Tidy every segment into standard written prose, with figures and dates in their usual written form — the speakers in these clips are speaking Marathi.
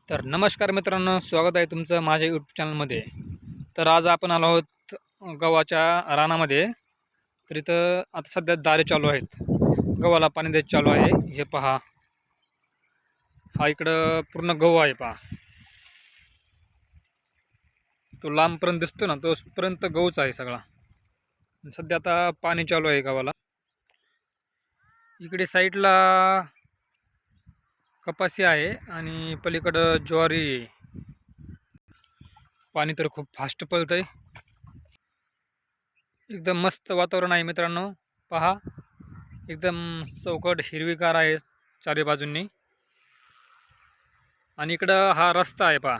तर नमस्कार मित्रांनो, स्वागत आहे तुमचं माझ्या यूट्यूब चॅनलमध्ये. तर आज आपण आलो आहोत गव्हाच्या रानामध्ये. तर इथं आता सध्या दारे चालू आहेत, गव्हाला पाणी द्यायचं चालू आहे. हे पहा, हा इकडं पूर्ण गहू आहे पहा. तो लांबपर्यंत दिसतो ना, तोपर्यंत गहूच आहे सगळा. सध्या आता पाणी चालू आहे गव्हाला. इकडे साईडला कपासी आहे आणि पलीकडं ज्वारी आहे. पाणी तर खूप फास्ट पळत आहे. एकदम मस्त वातावरण आहे मित्रांनो, पहा. एकदम चौकट हिरवीगार आहे चारी बाजूंनी. आणि इकडं हा रस्ता आहे पहा.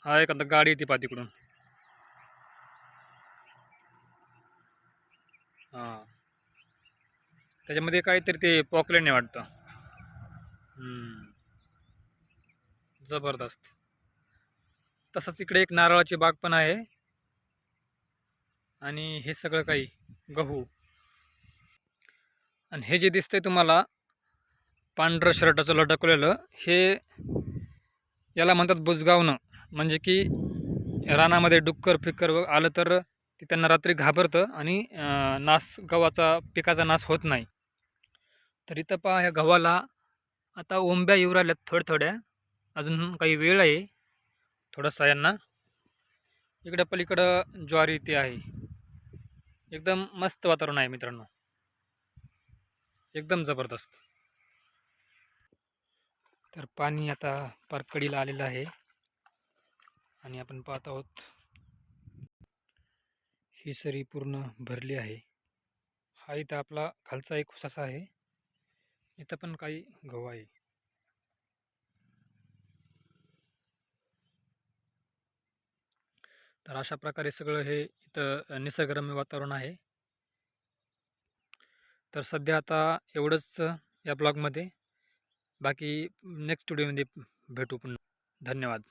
हा एखादा गाडी येते पहा तिकडून. हां, त्याच्यामध्ये काहीतरी ते पॉकलेन आहे वाटतं. जबरदस्त. तसंच इकडे एक नारळाची बाग पण आहे. आणि हे सगळं काही गहू. आणि हे जे दिसतंय तुम्हाला पांढरं शर्टाचं लटकलेलं, हे याला म्हणतात बुजगावणं. म्हणजे की रानामध्ये डुक्कर फिक्कर आलं तर ते त्यांना रात्री घाबरतं आणि गव्हाचा पिकाचा नाश होत नाही. तर इथं पहा, ह्या गव्हाला आता ओंब्या येऊ राहिल्यात थोड्या थोड्या. अजून काही वेळ आहे थोडंसं यांना. इकडं पलीकडं ज्वारी ते आहे. एकदम मस्त वातावरण आहे मित्रांनो, एकदम जबरदस्त. तर पाणी आता पार कडीला आलेलं आहे आणि आपण पाहत आहोत ही सरी पूर्ण भरली आहे. हा इथं आपला खालचा एक उसासा आहे, इथं पण काही गहू आहे. तर अशा प्रकारे सगळं हे इथं निसर्गरम्य वातावरण आहे. तर सध्या आता एवढंच या ब्लॉगमध्ये. बाकी नेक्स्ट व्हिडिओमध्ये भेटू पुन्हा. धन्यवाद.